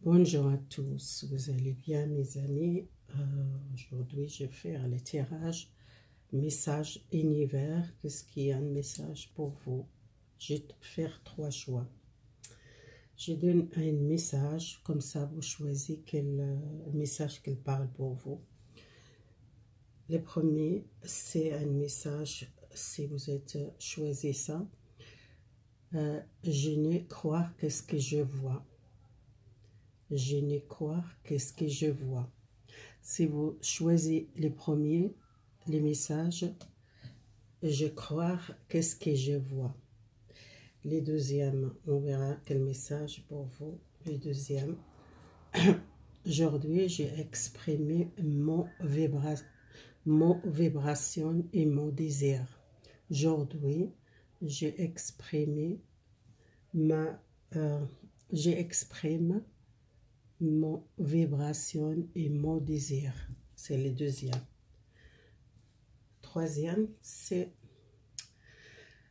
Bonjour à tous, vous allez bien mes amis? Aujourd'hui je vais faire le tirage message univers. Qu'est-ce qu'il y a un message pour vous? Je vais faire 3 choix. Je donne un message, comme ça vous choisissez quel message qu'il parle pour vous. Le premier, c'est un message, si vous êtes choisi ça, je ne croire qu'est-ce que je vois. Je ne croire qu'est-ce que je vois. Si vous choisissez le premier, les messages, je crois qu'est-ce que je vois. Les deuxièmes, on verra quel message pour vous. Les deuxièmes, aujourd'hui, j'ai exprimé mon vibration et mon désir. Aujourd'hui, j'ai exprimé j'exprime mon vibration et mon désir. C'est le deuxième. Troisième, c'est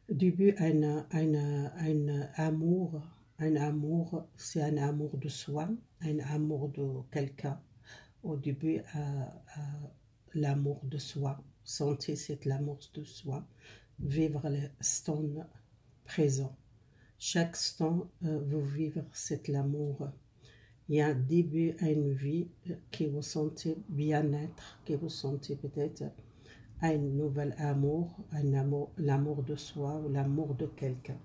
début un amour, c'est un amour de soi, un amour de quelqu'un. Au début, l'amour de soi, sentir cet amour de soi, vivre l'instant présent. Chaque instant, vous vivre cet amour. Il y a un début à une vie que vous sentez bien-être, que vous sentez peut-être un nouvel amour, l'amour de soi ou l'amour de quelqu'un.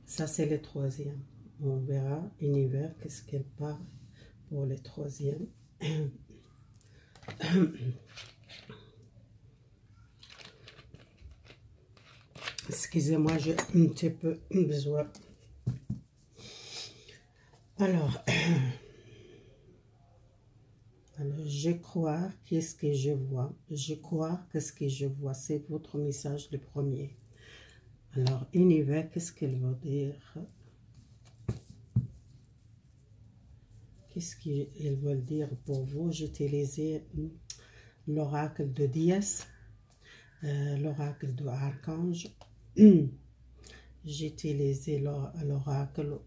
Ça, c'est le troisième. On verra, univers, qu'est-ce qu'elle parle pour le troisième. Excusez-moi, j'ai un petit peu besoin. Alors, je crois qu'est-ce que je vois. Je crois qu'est-ce que je vois. C'est votre message le premier. Alors, univers, qu'est-ce qu'elle veut dire? Qu'est-ce qu'ils veulent dire pour vous? J'ai utilisé l'oracle de Dias, l'oracle de Archange. J'ai utilisé l'oracle,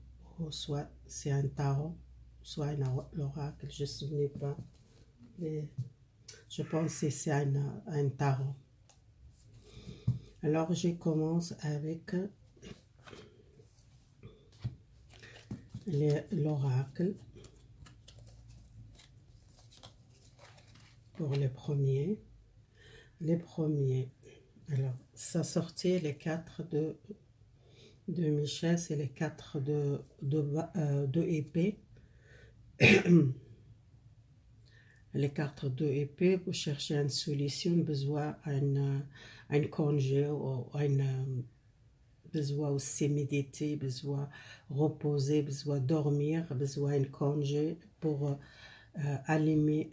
soit c'est un tarot, soit l'oracle, je ne me souviens pas. Mais je pense que c'est un tarot. Alors, je commence avec l'oracle. Pour le premier. Alors, ça sortait les 4 de Michel, c'est les 4 de épée. Les 4 de épée, vous cherchez une solution, besoin un congé, ou besoin aussi méditer, besoin reposer, besoin dormir, besoin un congé pour éliminer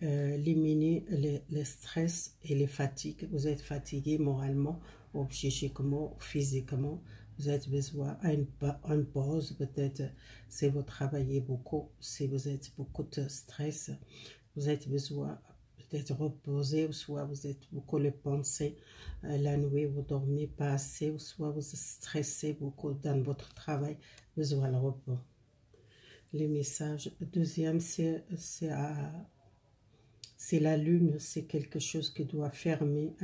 le stress et les fatigues. Vous êtes fatigué moralement ou psychiquement, physiquement. Vous avez besoin d'une pause. Peut-être si vous travaillez beaucoup, si vous êtes beaucoup de stress, vous avez besoin peut-être reposer, ou soit vous êtes beaucoup le pensée la nuit, vous dormez pas assez, ou soit vous êtes stressé beaucoup dans votre travail, besoin de repos. Les messages. Deuxième, c'est la lune, c'est quelque chose qui doit fermer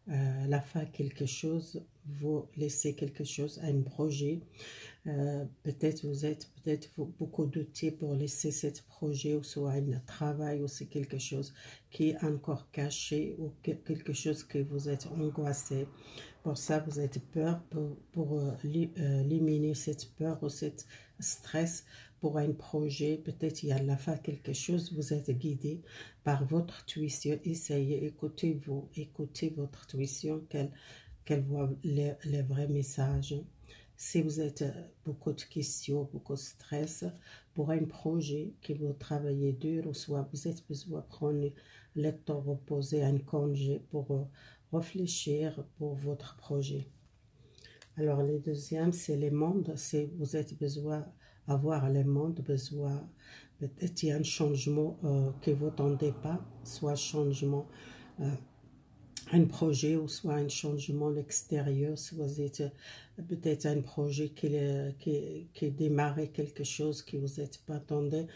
à la fin quelque chose, vous laissez quelque chose à un projet. Peut-être vous êtes beaucoup douté pour laisser ce projet, ou soit un travail, ou c'est quelque chose qui est encore caché, ou quelque chose que vous êtes angoissé. Pour ça, vous êtes peur pour éliminer cette peur ou cette stress pour un projet. Peut-être il y a à la fin quelque chose, vous êtes guidé par votre intuition. Essayez, écoutez-vous, écoutez votre intuition, qu'elle voit les vrais messages. Si vous êtes beaucoup de questions, beaucoup de stress pour un projet que vous travaillez dur, ou soit vous êtes besoin de prendre le temps de reposer, un congé pour réfléchir pour votre projet. Alors, le deuxième, c'est les mondes. Si vous êtes besoin d'avoir les mondes, besoin, peut-être il y a un changement que vous n'attendez pas, soit changement un projet ou soit un changement à l'extérieur, si vous êtes peut-être un projet qui démarre quelque chose que vous n'êtes pas attendu.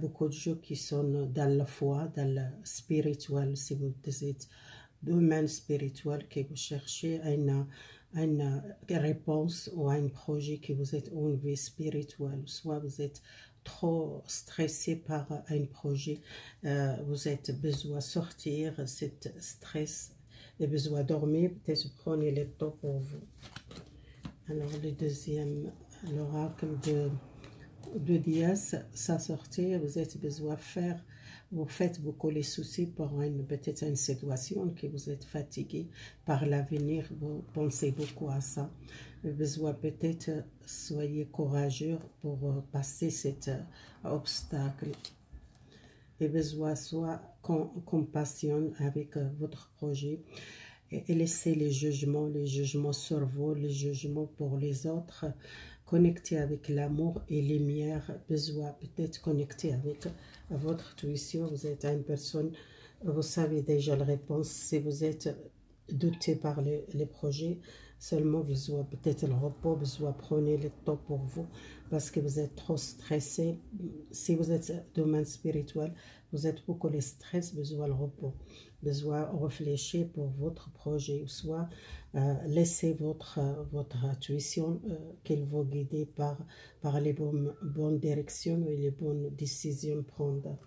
Beaucoup de gens qui sont dans la foi, dans le spirituel, si vous êtes domaine spirituel que vous cherchez une réponse ou un projet que vous êtes en vie spirituelle, soit vous êtes trop stressé par un projet, vous êtes besoin de sortir cet stress et besoin de dormir, peut-être prenez le temps pour vous. Alors le deuxième, l'oracle de Dias, ça sortir, vous êtes besoin de faire, vous faites beaucoup les soucis pour peut-être une situation que vous êtes fatigué par l'avenir, vous pensez beaucoup à ça. Besoin peut-être soyez courageux pour passer cet obstacle. Et besoin soit compassion avec votre projet et laissez les jugements sur vous, les jugements pour les autres. Connecter avec l'amour et les lumière, besoin peut-être connecter avec votre intuition. Vous êtes une personne, vous savez déjà la réponse. Si vous êtes douté par les projets, seulement besoin peut-être le repos, besoin prenez le temps pour vous parce que vous êtes trop stressé. Si vous êtes domaine spirituel, vous êtes beaucoup le stress, besoin le repos, besoin réfléchir pour votre projet, soit laissez votre intuition qu'elle vous guide par les bonnes directions et les bonnes décisions prendre.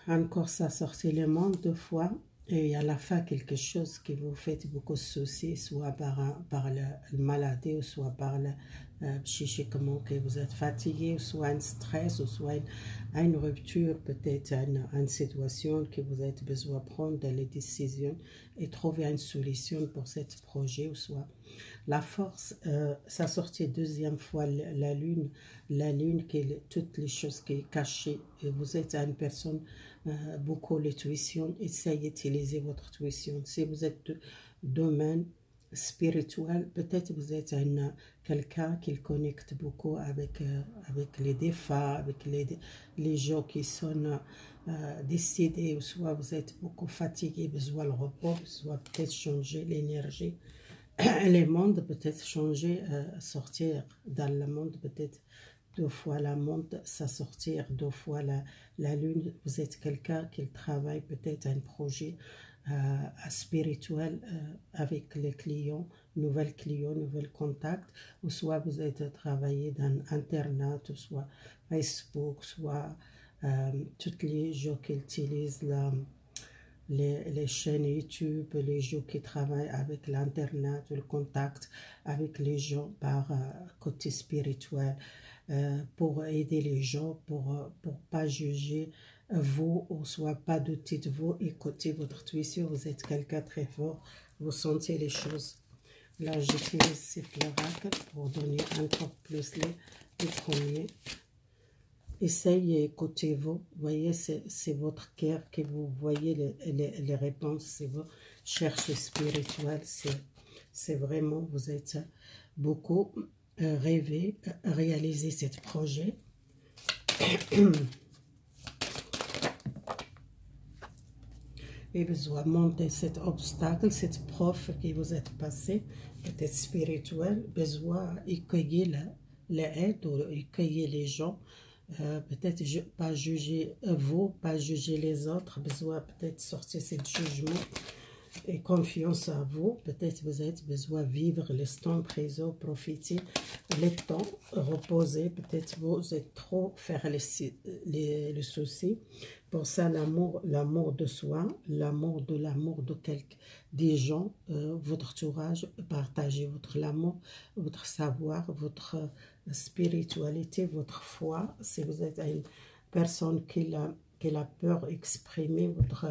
Encore ça sortit le monde deux fois. Et à la fin, quelque chose qui vous fait beaucoup de soucis, soit par la maladie, ou soit par le psychiquement que vous êtes fatigué, ou soit un stress, ou soit une rupture, peut-être une situation que vous avez besoin de prendre les décisions et trouver une solution pour ce projet, ou soit la force, ça sortit deuxième fois la lune qui est toutes les choses qui sont cachées. Et vous êtes une personne beaucoup l'intuition, essayez d'utiliser votre intuition. Si vous êtes domaine spirituel, peut-être vous êtes quelqu'un qui connecte beaucoup avec les défauts, avec les gens qui sont décidés, ou soit vous êtes beaucoup fatigué, besoin de repos, soit peut-être changer l'énergie. Les mondes peut-être changer, sortir dans le monde peut-être. Deux fois la monde, ça sortir, deux fois la lune, vous êtes quelqu'un qui travaille peut-être un projet spirituel avec les clients, nouvel contact, ou soit vous êtes travaillé dans Internet, ou soit Facebook, soit tous les gens qui utilisent les chaînes YouTube, les gens qui travaillent avec l'Internet, le contact avec les gens par côté spirituel. Pour aider les gens, pour pas juger vous, ou soit pas douter de vous, écoutez votre intuition, vous êtes quelqu'un très fort, vous sentez les choses. Là, j'utilise cet oracle pour donner encore plus les premiers. Essayez, écoutez-vous, voyez, c'est votre cœur que vous voyez les réponses, c'est votre cherche spirituelle, c'est vraiment, vous êtes beaucoup rêver, réaliser ce projet. Et besoin monter cet obstacle, cette prof qui vous êtes passé, peut-être spirituel, besoin accueillir l'aide ou accueillir les gens, peut-être pas juger vous, pas juger les autres, besoin peut-être sortir ce jugement. Et confiance à vous, peut-être vous avez besoin de vivre l'instant présent, profiter le temps, reposer, peut-être vous êtes trop faire les soucis. Pour ça, l'amour de soi, l'amour de des gens, votre entourage, partagez votre amour, votre savoir, votre spiritualité, votre foi. Si vous êtes une personne qui a peur d'exprimer votre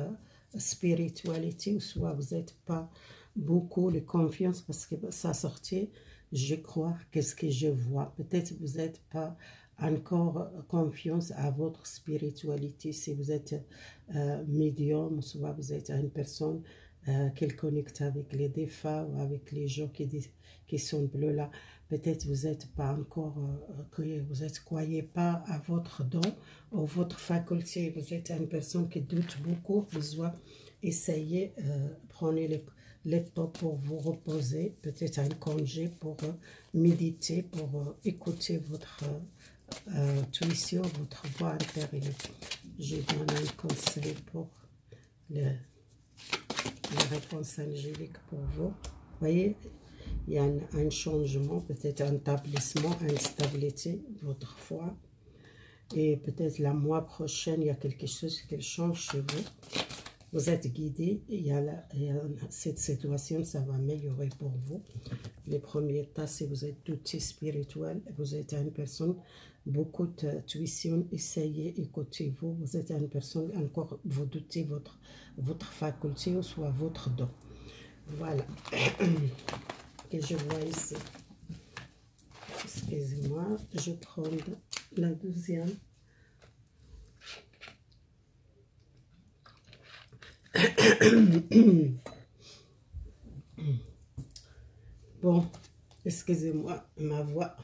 spiritualité, ou soit vous n'êtes pas beaucoup de confiance parce que ça sortit, je crois, qu'est-ce que je vois. Peut-être vous n'êtes pas encore confiance à votre spiritualité. Si vous êtes médium, soit vous êtes une personne qui connecte avec les défunts ou avec les gens qui sont bleus là. Peut-être vous n'êtes pas encore, vous ne croyez pas à votre don ou votre faculté. Vous êtes une personne qui doute beaucoup, besoin essayez, prenez le temps pour vous reposer, peut-être un congé pour méditer, pour écouter votre intuition, votre voix intérieure. Je donne un conseil pour la réponse angélique pour vous. Vous voyez, il y a un changement, peut-être un établissement, une stabilité, votre foi. Et peut-être le mois prochain, il y a quelque chose qui change chez vous. Vous êtes guidé, cette situation, ça va améliorer pour vous. Le premier tas, si vous êtes outil spirituel, vous êtes une personne, beaucoup d'intuition, essayez, écoutez-vous. Vous êtes une personne, encore, vous doutez votre faculté ou soit votre don. Voilà. Que je vois ici. Excusez-moi, je prends la deuxième. Bon, excusez-moi, ma voix.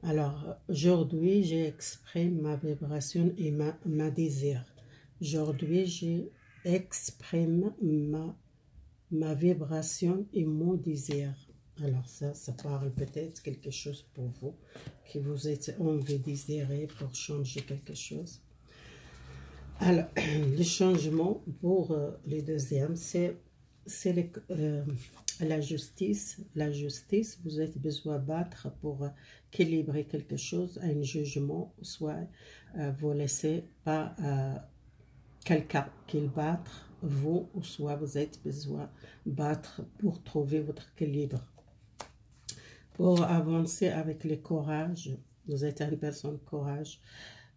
Alors, aujourd'hui, j'exprime ma vibration et ma désir. Aujourd'hui, j'exprime ma vibration et mon désir. Alors ça parle peut-être quelque chose pour vous, que vous êtes envie, désiré pour changer quelque chose. Alors, le changement pour les deuxièmes, c'est la justice. La justice, vous avez besoin de battre pour équilibrer quelque chose, un jugement, soit vous laissez pas quelqu'un qui le battre, vous, ou soit vous avez besoin de battre pour trouver votre équilibre. Pour avancer avec le courage, vous êtes une personne courage,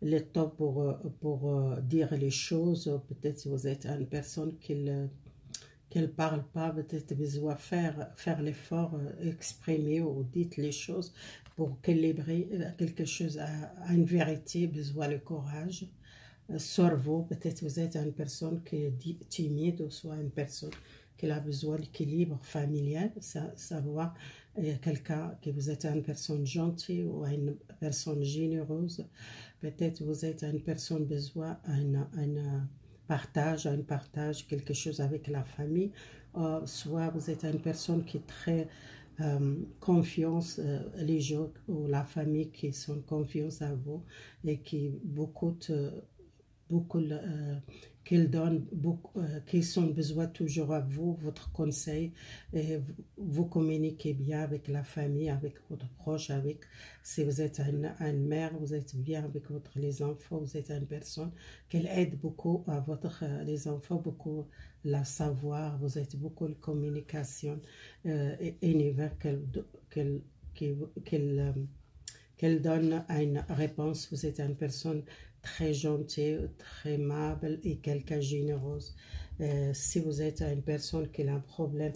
le temps pour dire les choses, peut-être si vous êtes une personne qui ne parle pas, peut-être besoin faire l'effort, exprimer ou dire les choses pour équilibrer quelque chose à une vérité, besoin le courage. Cerveau, peut-être vous êtes une personne qui est timide ou soit une personne qui a besoin d'équilibre familial, savoir quelqu'un que vous êtes une personne gentille ou une personne généreuse, peut-être vous êtes une personne besoin un partage, quelque chose avec la famille, soit vous êtes une personne qui est très confiance, les gens ou la famille qui sont confiance à vous et qui beaucoup qu'ils donnent beaucoup, qu'ils ont besoin toujours à vous, votre conseil, et vous communiquez bien avec la famille, avec votre proche, avec, si vous êtes une mère, vous êtes bien avec les enfants, vous êtes une personne qui aide beaucoup à les enfants, beaucoup la savoir, vous êtes beaucoup de communication, univers qu'elle donne une réponse, vous êtes une personne très gentille, très aimable et quelqu'un généreuse. Si vous êtes une personne qui a un problème,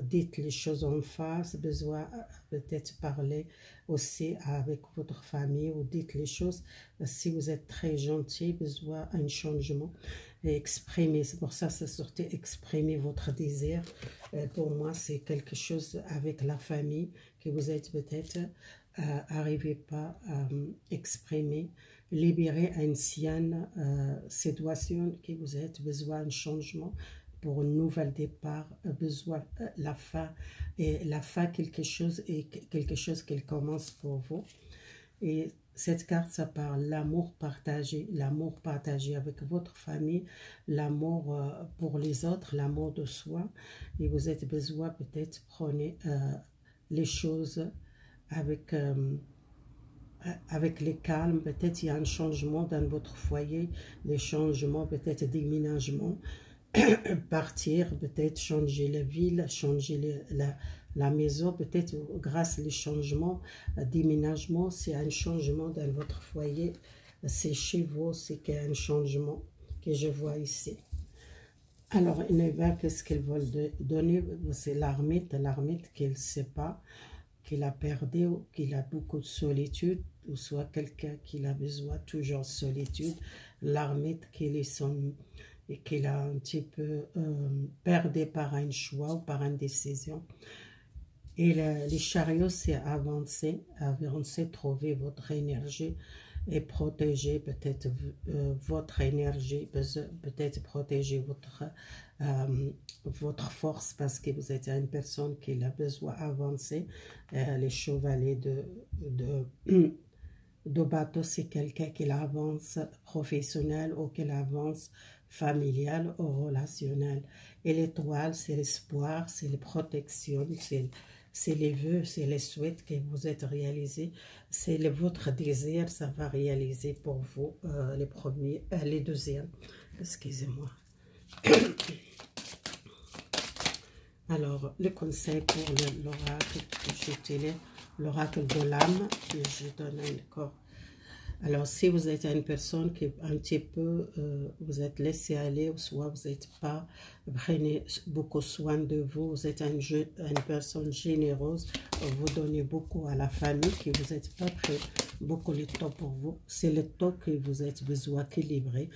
dites les choses en face, besoin peut-être parler aussi avec votre famille ou dites les choses. Si vous êtes très gentil, besoin d'un changement, exprimer, c'est pour ça que ça sortait, exprimer votre désir. Pour moi, c'est quelque chose avec la famille que vous êtes peut-être n'arrivez pas à exprimer, libérer une ancienne situation que vous avez besoin d'un changement pour un nouvel départ, besoin la fin quelque chose et quelque chose qui commence pour vous. Et cette carte, ça parle l'amour partagé avec votre famille, l'amour pour les autres, l'amour de soi. Et vous avez besoin peut-être prenez les choses avec les calmes, peut-être il y a un changement dans votre foyer, les changements, peut-être déménagement, partir, peut-être changer la ville, changer la maison, peut-être grâce aux changements, déménagement, c'est un changement dans votre foyer, c'est chez vous, c'est qu'il y a un changement que je vois ici. Alors, l'univers, qu'est-ce qu'ils veulent donner? C'est l'ermite qu'il ne sait pas, qu'il a perdu, qu'il a beaucoup de solitude, ou soit quelqu'un qui a besoin toujours de solitude, l'ermite qu'il a un petit peu perdu par un choix ou par une décision. Et les chariots, c'est avancer, trouver votre énergie, et protéger peut-être votre énergie, peut-être protéger votre force parce que vous êtes une personne qui a besoin d'avancer. Les chevaliers de bateau, c'est quelqu'un qui avance professionnel ou qui avance familial ou relationnel. Et l'étoile, c'est l'espoir, c'est la protection, c'est les vœux, c'est les souhaits que vous êtes réalisés, c'est votre désir, ça va réaliser pour vous les deuxièmes. Excusez-moi. Alors, le conseil pour l'oracle, j'utilise l'oracle de l'âme, que je donne encore. Alors, si vous êtes une personne qui un petit peu, vous êtes laissé aller, ou soit vous n'êtes pas, prenez beaucoup soin de vous, vous êtes une personne généreuse, vous donnez beaucoup à la famille, que vous n'êtes pas pris beaucoup de temps pour vous, c'est le temps que vous êtes besoin d'équilibrer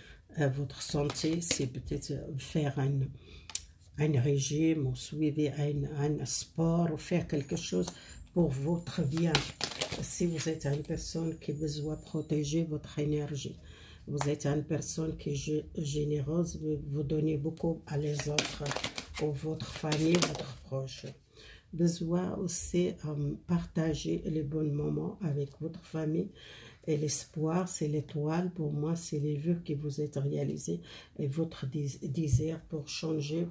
votre santé, c'est peut-être faire un régime, ou suivre un sport, ou faire quelque chose pour votre bien. Si vous êtes une personne qui a besoin de protéger votre énergie, vous êtes une personne qui est généreuse, vous donnez beaucoup à les autres, ou votre famille, votre proche. Besoin aussi partager les bons moments avec votre famille. Et l'espoir, c'est l'étoile. Pour moi, c'est les vœux que vous êtes réalisés et votre désir pour changer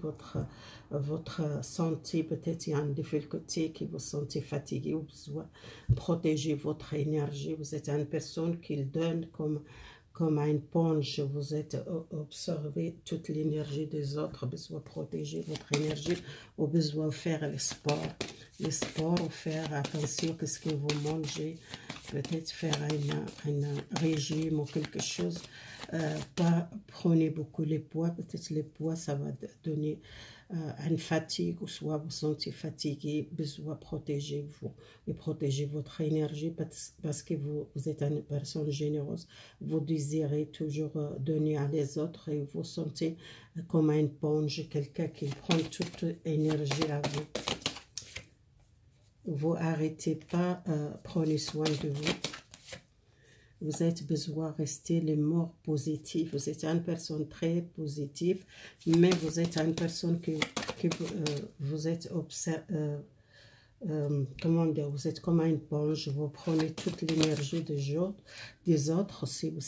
votre santé. Peut-être il y a une difficulté, que vous sentez fatigué, ou besoin de protéger votre énergie. Vous êtes une personne qui donne comme une ponge, vous êtes observé toute l'énergie des autres, besoin de protéger votre énergie, ou besoin de faire le sport, ou faire attention à ce que vous mangez, peut-être faire un régime ou quelque chose, pas prenez beaucoup les poids, peut-être les poids ça va donner une fatigue, ou soit vous sentez fatigué, besoin de protéger vous et protéger votre énergie parce que vous êtes une personne généreuse, vous désirez toujours donner à les autres et vous sentez comme une ponge, quelqu'un qui prend toute énergie à vous. Vous arrêtez pas, prenez soin de vous. Vous avez besoin de rester les morts positifs. Vous êtes une personne très positive, mais vous êtes une personne vous êtes comment dire, vous êtes comme une ponge, vous prenez toute l'énergie des autres si vous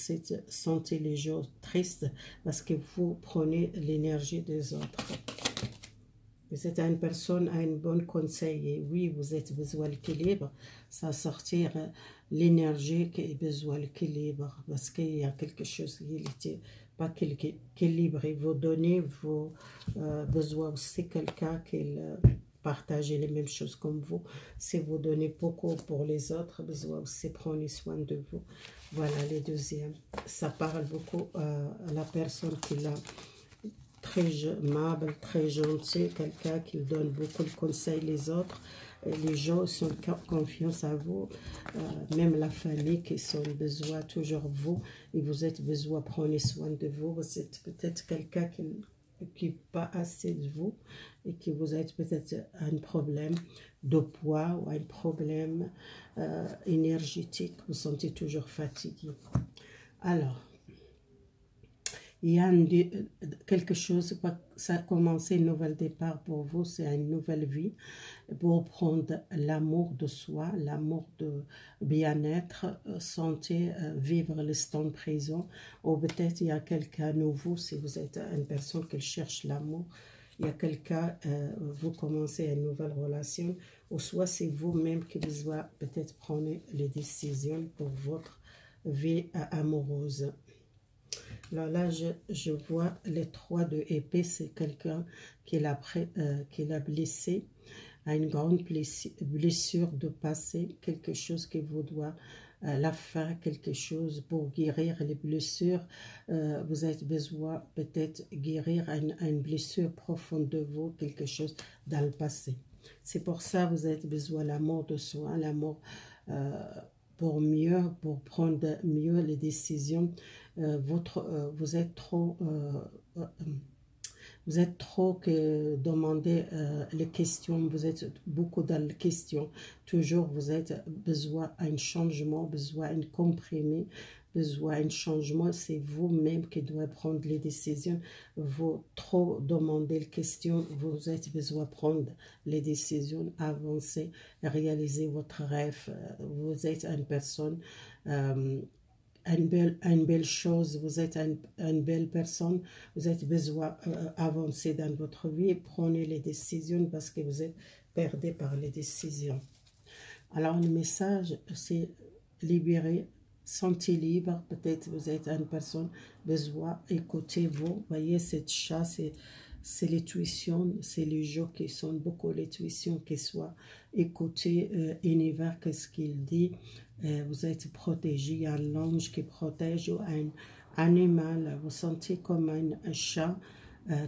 sentez les jours tristes, parce que vous prenez l'énergie des autres. Vous êtes une personne à une bonne conseiller. Oui, vous êtes besoin d'équilibre. Ça sortir l'énergie qui est besoin d'équilibre. Parce qu'il y a quelque chose qui n'était pas équilibré. Vous donnez vos besoins aussi quelqu'un qui partage les mêmes choses comme vous. Si vous donnez beaucoup pour les autres, besoin aussi prendre soin de vous. Voilà les deuxièmes. Ça parle beaucoup à la personne qui l'a très aimable, très gentil, quelqu'un qui donne beaucoup de conseils les autres. Les gens sont confiance à vous, même la famille qui sont besoin toujours de vous, et vous êtes besoin de prendre soin de vous. Vous êtes peut-être quelqu'un qui n'a pas assez de vous et qui vous êtes peut-être un problème de poids ou un problème énergétique, vous sentez toujours fatigué. Alors, il y a quelque chose, ça a commencé un nouvel départ pour vous, c'est une nouvelle vie, pour prendre l'amour de soi, l'amour de bien-être, santé, vivre l'instant présent, ou peut-être il y a quelqu'un nouveau, si vous êtes une personne qui cherche l'amour, il y a quelqu'un, vous commencez une nouvelle relation, ou soit c'est vous-même qui devez peut-être prendre les décisions pour votre vie amoureuse. Alors là, je vois les 3 de épée, c'est quelqu'un qui l'a blessé, à une grande blessure de passé, quelque chose qui vous doit la fin, quelque chose pour guérir les blessures. Vous avez besoin peut-être guérir une blessure profonde de vous, quelque chose dans le passé. C'est pour ça que vous avez besoin de l'amour de soi, l'amour pour prendre mieux les décisions. Vous êtes trop, Vous êtes trop que demander les questions, vous êtes beaucoup dans les questions. Toujours vous êtes besoin d'un changement, besoin d'un comprimé, besoin d'un changement. C'est vous-même qui devez prendre les décisions. Vous trop demander les questions, vous êtes besoin de prendre les décisions, avancer, réaliser votre rêve. Vous êtes une personne... une belle chose, vous êtes une belle personne, vous êtes besoin d'avancer dans votre vie, prenez les décisions parce que vous êtes perdu par les décisions. Alors le message, c'est libérer, sentez libre, peut-être vous êtes une personne besoin, écoutez-vous, voyez cette chasse, c'est l'intuition, c'est les jeux qui sont beaucoup l'intuition qui soit écoutez l'univers, qu'est-ce qu'il dit, vous êtes protégé, il y a un ange qui protège ou un animal, vous sentez comme un chat,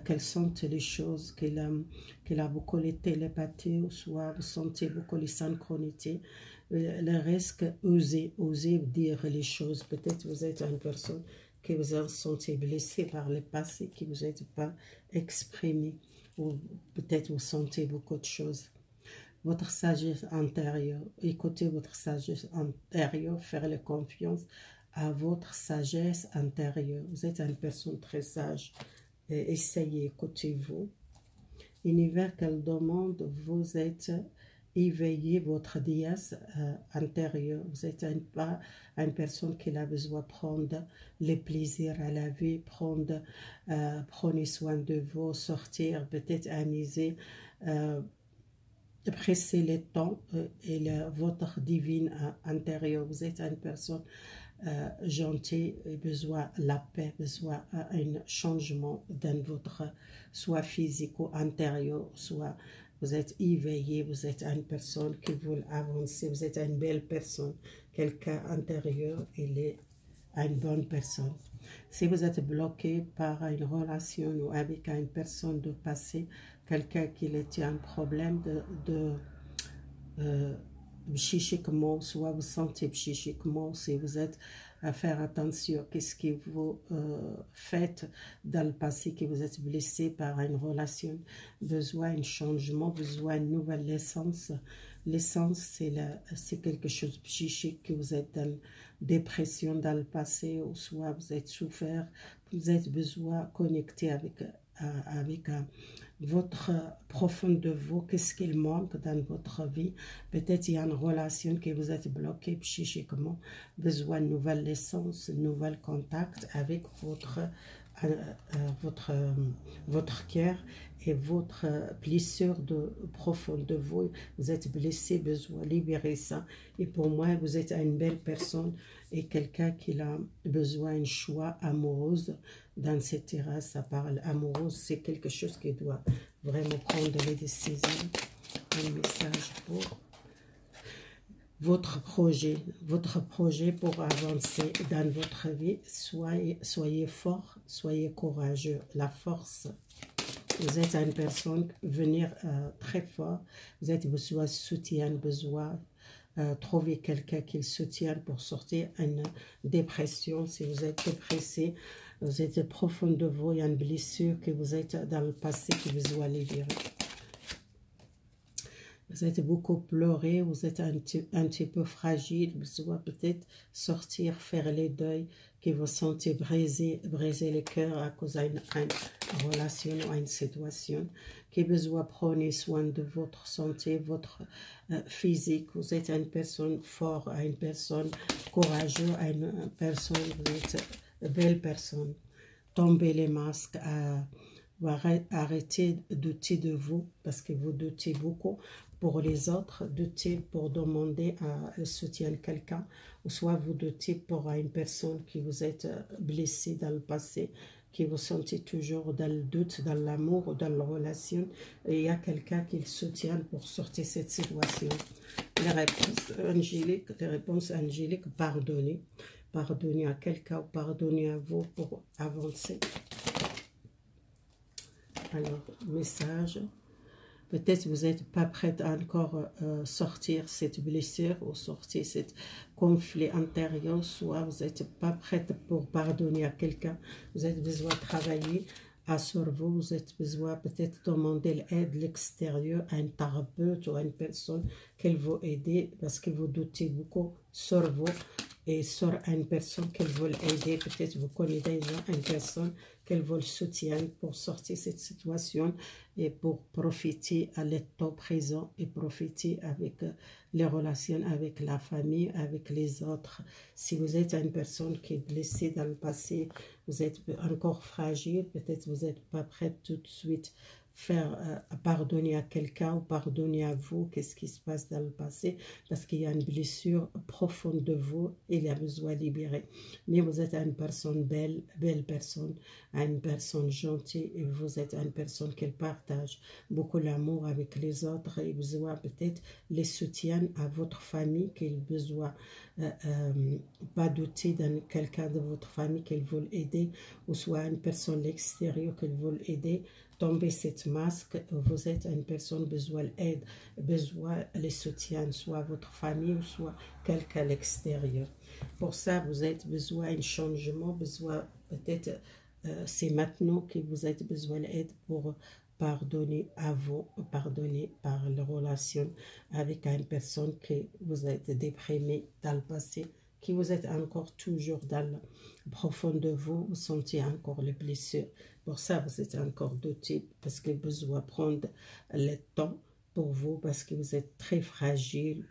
qu'elle sente les choses, qu'elle a beaucoup les télépathies, ou soit vous sentez beaucoup les synchronités. Le reste, osez dire les choses. Peut-être vous êtes une personne que vous vous sentez blessé par le passé, qui vous n'êtes pas exprimé, ou peut-être vous sentez beaucoup de choses. Votre sagesse intérieure, écoutez votre sagesse intérieure, faire la confiance à votre sagesse intérieure. Vous êtes une personne très sage. Essayez, écoutez-vous. L'univers qu'elle demande, vous êtes éveillé votre déesse intérieure. Vous êtes une personne qui a besoin de prendre le plaisir à la vie, prenez soin de vous, sortir, peut-être amuser, presser le temps et votre divine intérieur. Vous êtes une personne gentille, besoin de la paix, besoin d'un changement dans votre soit physique ou intérieur, soit vous êtes éveillé, vous êtes une personne qui veut avancer, vous êtes une belle personne, quelqu'un intérieur, il est une bonne personne. Si vous êtes bloqué par une relation ou avec une personne de passé, quelqu'un qui était un problème psychiquement, soit vous sentez psychiquement, si vous êtes à faire attention, qu'est-ce que vous faites dans le passé, que vous êtes blessé par une relation, besoin d'un changement, besoin d'une nouvelle essence. L'essence, c'est quelque chose de psychique, que vous êtes dans dépression dans le passé, ou soit vous êtes souffert, vous êtes besoin de connecter avec votre profond de vous, qu'est-ce qu'il manque dans votre vie. Peut-être il y a une relation que vous êtes bloqué psychiquement, besoin de nouvelle essence, de nouvel contact avec votre cœur et votre blessure profonde de vous. Vous êtes blessé, besoin de libérer ça. Et pour moi, vous êtes une belle personne et quelqu'un qui a besoin d'un choix amoureuse. Dans cette terrasse, ça parle amoureuse, c'est quelque chose qui doit vraiment prendre les décisions. Un message pour votre projet pour avancer dans votre vie. Soyez fort, soyez courageux. La force, vous êtes une personne venir très fort, vous êtes besoin de soutien, besoin trouver quelqu'un qui le soutienne pour sortir d'une dépression. Si vous êtes dépressé, vous êtes profond de vous, il y a une blessure que vous êtes dans le passé qui vous doit libérer. Vous êtes beaucoup pleuré, vous êtes un petit peu fragile, vous devez peut-être sortir, faire les deuils, que vous sentez briser le cœur à cause d'une relation ou d'une situation, que vous devez prendre soin de votre santé, votre physique. Vous êtes une personne forte, une personne courageuse, une personne, vous êtes une belle personne. Tombez les masques, arrêtez de douter de vous, parce que vous doutez beaucoup pour les autres, doutez pour demander le soutien de quelqu'un, ou soit vous doutez pour une personne qui vous êtes blessé dans le passé, qui vous sentez toujours dans le doute, dans l'amour, dans la relation, et il y a quelqu'un qui le soutient pour sortir de cette situation. Les réponses angéliques, pardonnez. Pardonnez à quelqu'un ou pardonnez à vous pour avancer. Alors, message. Peut-être vous n'êtes pas prête à encore sortir cette blessure ou sortir ce conflit intérieur, soit vous n'êtes pas prête pour pardonner à quelqu'un. Vous avez besoin de travailler sur vous, vous avez besoin peut-être demander l'aide de l'extérieur à un thérapeute ou à une personne qui vous aider parce que vous doutez beaucoup sur vous et sur une personne qu'elle veut aider. Peut-être vous connaissez déjà une personne qu'elle veut le soutien pour sortir de cette situation et pour profiter à l'état présent et profiter avec les relations avec la famille, avec les autres. Si vous êtes une personne qui est blessée dans le passé, vous êtes encore fragile, peut-être vous n'êtes pas prête tout de suite faire pardonner à quelqu'un ou pardonner à vous, qu'est-ce qui se passe dans le passé, parce qu'il y a une blessure profonde de vous, il y a besoin de libérer. Mais vous êtes une personne belle personne, une personne gentille, et vous êtes une personne qui partage beaucoup l'amour avec les autres, et besoin peut-être les soutiens à votre famille, qu'il besoin pas douter d'un quelqu'un de votre famille qu'elle veut aider, ou soit une personne à l'extérieur qu'elle veut aider. Tomber cette masque, vous êtes une personne besoin d'aide, besoin les soutiens, soit votre famille ou soit quelqu'un à l'extérieur. Pour ça, vous avez besoin d'un changement, besoin peut-être c'est maintenant que vous avez besoin d'aide pour pardonner à vous, pardonner par la relation avec une personne que vous êtes déprimé dans le passé, qui vous êtes encore toujours dans le profond de vous, vous sentez encore les blessures. Pour ça, vous êtes encore douté parce que vous besoin prendre le temps pour vous, parce que vous êtes très fragile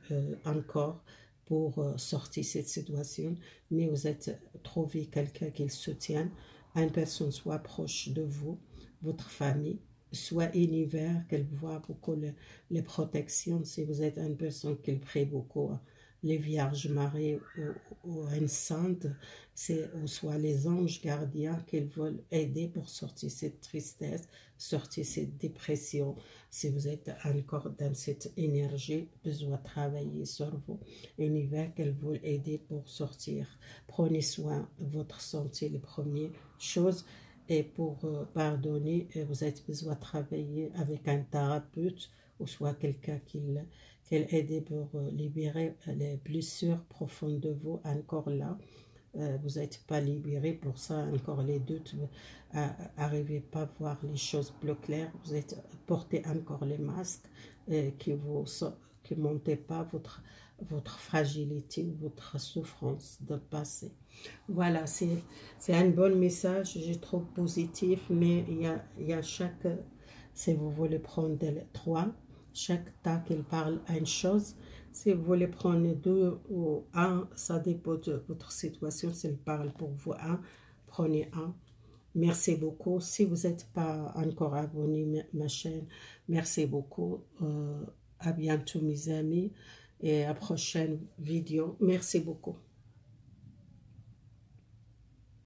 encore pour sortir de cette situation. Mais vous êtes trouvé quelqu'un qui le soutient, une personne soit proche de vous, votre famille, soit univers, qu'elle voit beaucoup les protections. Si vous êtes une personne qui prie beaucoup, les Vierges Marie ou une sainte, ou soit les anges gardiens qui veulent aider pour sortir cette tristesse, sortir cette dépression. Si vous êtes encore dans cette énergie, besoin de travailler sur vous, univers qu'elle veut aider pour sortir. Prenez soin de votre santé, les premières choses. Et pour pardonner, vous avez besoin de travailler avec un thérapeute ou soit quelqu'un qui aide pour libérer les blessures profondes de vous, encore là. Vous n'êtes pas libéré, pour ça encore les doutes, n'arrivez pas à voir les choses plus claires, vous êtes porté encore les masques qui ne montent pas votre fragilité, votre souffrance de passé. Voilà, c'est un bon message, je trouve positif, mais il y a chaque, si vous voulez prendre trois, chaque tas qu'il parle à une chose. Si vous voulez prendre deux ou un, ça dépend de votre situation. S'il parle pour vous un, prenez un. Merci beaucoup. Si vous n'êtes pas encore abonné à ma chaîne, merci beaucoup. À bientôt mes amis et à la prochaine vidéo. Merci beaucoup.